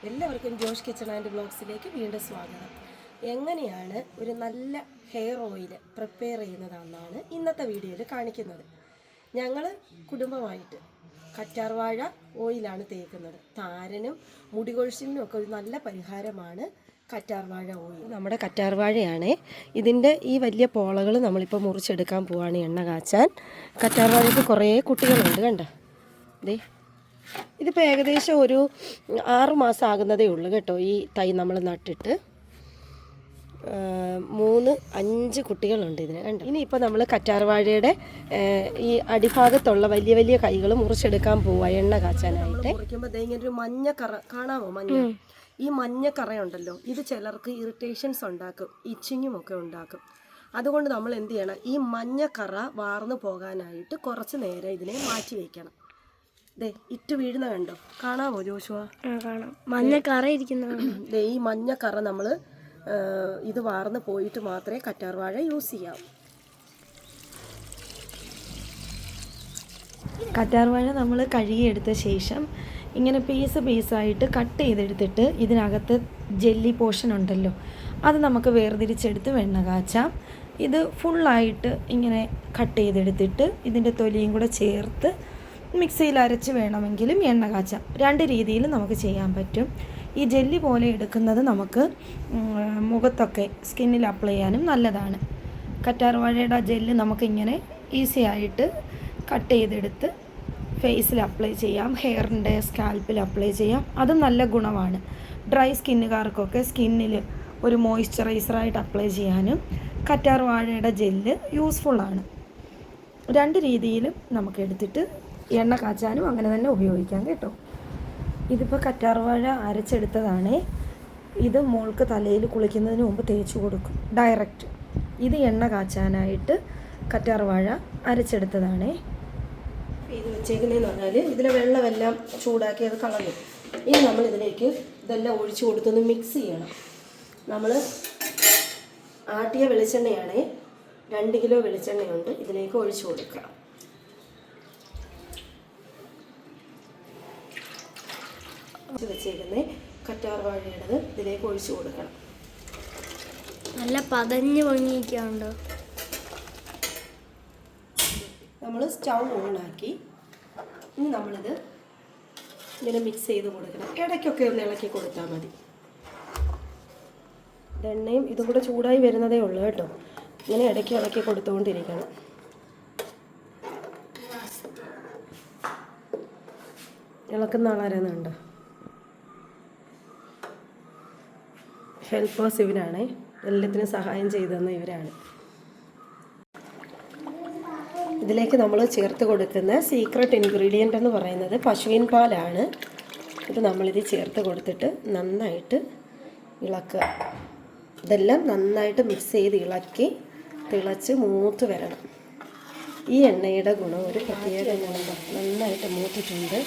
എല്ലാവർക്കും Josh kitchen and ബ്ലോഗ്സിലേക്ക് വീണ്ടും സ്വാഗതം. എങ്ങനെയാണ് ഒരു നല്ല ഹെയർ ഓയിൽ പ്രിപ്പയർ ചെയ്യുന്നതെന്നാണ് ഇന്നത്തെ വീഡിയോയിൽ കാണിക്കുന്നത്. ഞങ്ങൾ കുടുംബമായിട്ട് കറ്റാർവാഴ ഓയിലാണ് തേക്കുന്നത്. താരനും മുടി കൊഴിച്ചിലിനും ഒക്കെ ഒരു നല്ല പരിഹാരമാണ് കറ്റാർവാഴ ഓയിൽ. നമ്മുടെ കറ്റാർവാഴയാണ്. ഇതിൻ്റെ ഈ വലിയ പോളകൾ നമ്മളിപ്പോൾ മുറിച്ചെടുക്കാൻ പോവാണ് എണ്ണ കാച്ചാൻ. കറ്റാർവാഴയ്ക്ക് കുറേ കുട്ടികളുണ്ട്, കണ്ട ദേ. ഇതിപ്പോൾ ഏകദേശം ഒരു 6 മാസം ആകുന്നതേ ഉള്ളൂ കേട്ടോ. ഈ തൈ നമ്മൾ നട്ടിട്ട് 3-5 കുട്ടികളുണ്ട് ഇതിന്, കണ്ടോ. ഇനിയിപ്പോൾ നമ്മൾ കറ്റാർവാഴയുടെ ഈ അടിഭാഗത്തുള്ള വലിയ വലിയ കൈകൾ മുറിച്ചെടുക്കാൻ പോവുക എണ്ണ കാച്ചാനായിട്ട്. മുറിക്കുമ്പോൾ ഇങ്ങനെ ഒരു മഞ്ഞക്കറ കാണാമോ? ഈ മഞ്ഞക്കറയുണ്ടല്ലോ, ഇത് ചിലർക്ക് ഇറിറ്റേഷൻസ് ഉണ്ടാക്കും, ഇച്ചിങ്ങും ഒക്കെ ഉണ്ടാക്കും. അതുകൊണ്ട് നമ്മൾ എന്ത് ചെയ്യണം, ഈ മഞ്ഞക്കറ വാർന്നു പോകാനായിട്ട് കുറച്ച് നേരം ഇതിനെ മാറ്റി വയ്ക്കണം. ദേ ഇറ്റ് വീഴുന്ന കണ്ടോ, കാണാമോ ജോഷുവ? കാണാം, മഞ്ഞക്കറ ഇരിക്കുന്ന. ദേ ഈ മഞ്ഞക്കറ നമ്മൾ ഇത് വാർന്ന് പോയിട്ട് മാത്രമേ കറ്റാർവാഴ യൂസ് ചെയ്യാവൂ. കറ്റാർവാഴ നമ്മൾ കഴുകിയെടുത്ത ശേഷം ഇങ്ങനെ പീസായിട്ട് കട്ട് ചെയ്തെടുത്തിട്ട് ഇതിനകത്ത് ജെല്ലി പോർഷൻ ഉണ്ടല്ലോ, അത് നമുക്ക് വേർതിരിച്ചെടുത്ത് വെണ്ണ കാച്ചാം. ഇത് ഫുള്ളായിട്ട് ഇങ്ങനെ കട്ട് ചെയ്തെടുത്തിട്ട് ഇതിൻ്റെ തൊലിയും കൂടെ ചേർത്ത് മിക്സിയിൽ അരച്ച് വേണമെങ്കിലും എണ്ണ കാച്ചാം. 2 രീതിയിൽ നമുക്ക് ചെയ്യാൻ പറ്റും. ഈ ജെല്ലി പോലെ എടുക്കുന്നത് നമുക്ക് മുഖത്തൊക്കെ സ്കിന്നിൽ അപ്ലൈ ചെയ്യാനും നല്ലതാണ്. കറ്റാർവാഴയുടെ ജെല്ല് നമുക്കിങ്ങനെ ഈസി ആയിട്ട് കട്ട് ചെയ്തെടുത്ത് ഫേസിൽ അപ്ലൈ ചെയ്യാം, ഹെയറിൻ്റെ സ്കാൽപ്പിൽ അപ്ലൈ ചെയ്യാം. അത് നല്ല ഗുണമാണ്. ഡ്രൈ സ്കിന്നുകാർക്കൊക്കെ സ്കിന്നിൽ ഒരു മോയ്സ്ചറൈസറായിട്ട് അപ്ലൈ ചെയ്യാനും കറ്റാർവാഴയുടെ ജെല്ല് യൂസ്ഫുള്ളാണ്. 2 രീതിയിലും നമുക്ക് എടുത്തിട്ട് എണ്ണ കാച്ചാനും അങ്ങനെ തന്നെ ഉപയോഗിക്കാം കേട്ടോ. ഇതിപ്പോൾ കറ്റാർവാഴ അരച്ചെടുത്തതാണ്. ഇത് മോൾക്ക് തലയിൽ കുളിക്കുന്നതിന് മുമ്പ് തേച്ച് കൊടുക്കും ഡയറക്റ്റ്. ഇത് എണ്ണ കാച്ചാനായിട്ട് കറ്റാർവാഴ അരച്ചെടുത്തതാണ്. ഇത് വെച്ചേക്കുന്നതെന്ന് പറഞ്ഞാൽ ഇതിലെ വെള്ളമെല്ലാം ചൂടാക്കി അത് കളഞ്ഞു. ഇനി നമ്മൾ ഇതിലേക്ക് ഇതെല്ലാം ഒഴിച്ചു കൊടുത്തൊന്ന് മിക്സ് ചെയ്യണം. നമ്മൾ ആട്ടിയ വെളിച്ചെണ്ണയാണ്, 2 കിലോ വെളിച്ചെണ്ണയുണ്ട്, ഇതിലേക്ക് ഒഴിച്ചു കൊടുക്കുക. വെച്ചേക്കുന്നത് കറ്റാർവാഴയുടേത് ഇതിലേക്ക് ഒഴിച്ചു കൊടുക്കണം. നല്ല പതഞ്ഞ് പൊങ്ങിയിരിക്കുന്നുണ്ടോ. നമ്മൾ സ്റ്റൗ ഓണാക്കി ഇനി നമ്മളിത് ഇങ്ങനെ മിക്സ് ചെയ്ത് കൊടുക്കണം. ഇടയ്ക്കൊക്കെ ഒന്ന് ഇളക്കി കൊടുത്താൽ മതി. എണ്ണയും ഇതും കൂടെ ചൂടായി വരുന്നതേ ഉള്ളൂ കേട്ടോ. ഇങ്ങനെ ഇടയ്ക്ക് ഇളക്കി കൊടുത്തുകൊണ്ടിരിക്കണം. ഇളക്കുന്ന ആളാരെന്നുണ്ടോ? ഹെൽപ്പേഴ്സ് ഇവരാണ്, എല്ലാത്തിനും സഹായം ചെയ്തെന്ന് ഇവരാണ്. ഇതിലേക്ക് നമ്മൾ ചേർത്ത് കൊടുക്കുന്ന സീക്രട്ട് ഇൻഗ്രീഡിയൻ്റ് എന്ന് പറയുന്നത് പശുവിൻ പാലാണ്. ഇത് നമ്മളിത് ചേർത്ത് കൊടുത്തിട്ട് നന്നായിട്ട് ഇളക്കുക. ഇതെല്ലാം നന്നായിട്ട് മിക്സ് ചെയ്ത് ഇളക്കി തിളച്ച് മൂത്ത് വരണം. ഈ എണ്ണയുടെ ഗുണം ഒരു പ്രത്യേക ഗുണം, നന്നായിട്ട് മൂത്തിട്ടുണ്ട്.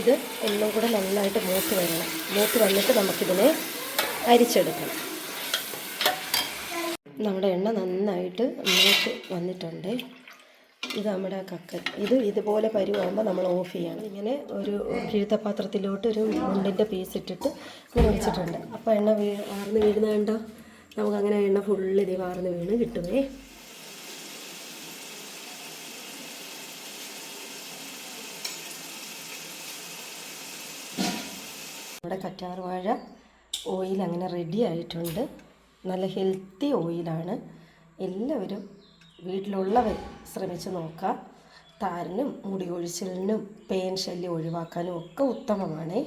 ഇത് ഒന്നും കൂടെ നന്നായിട്ട് മൂത്ത് വരണം. മൂത്ത് വന്നിട്ട് നമുക്കിതിനെ അരിച്ചെടുക്കണം. നമ്മുടെ എണ്ണ നന്നായിട്ട് മൂത്ത് വന്നിട്ടുണ്ട്. ഇത് നമ്മുടെ കക്കൻ. ഇതുപോലെ പരുവാകുമ്പോൾ നമ്മൾ ഓഫ് ചെയ്യണം. ഇങ്ങനെ ഒരു കിഴുത്തപാത്രത്തിലോട്ട് ഒരു മുണ്ടിൻ്റെ പീസ് ഇട്ടിട്ട് ഇങ്ങനെ വെച്ചിട്ടുണ്ട്. അപ്പോൾ എണ്ണ വാർന്ന് വീഴുന്ന കണ്ടോ, നമുക്കങ്ങനെ എണ്ണ ഫുള്ള് ഇത് വാർന്ന് വീണ് കിട്ടുമേ. നമ്മുടെ കറ്റാർവാഴ ഓയിൽ അങ്ങനെ റെഡി ആയിട്ടുണ്ട്. നല്ല ഹെൽത്തി ഓയിലാണ്. എല്ലാവരും വീട്ടിലുള്ളവർ ശ്രമിച്ച് നോക്കാം. താരനും മുടി കൊഴിച്ചിലിനും പേൻ ശല്യം ഒഴിവാക്കാനും ഒക്കെ ഉത്തമമാണ്.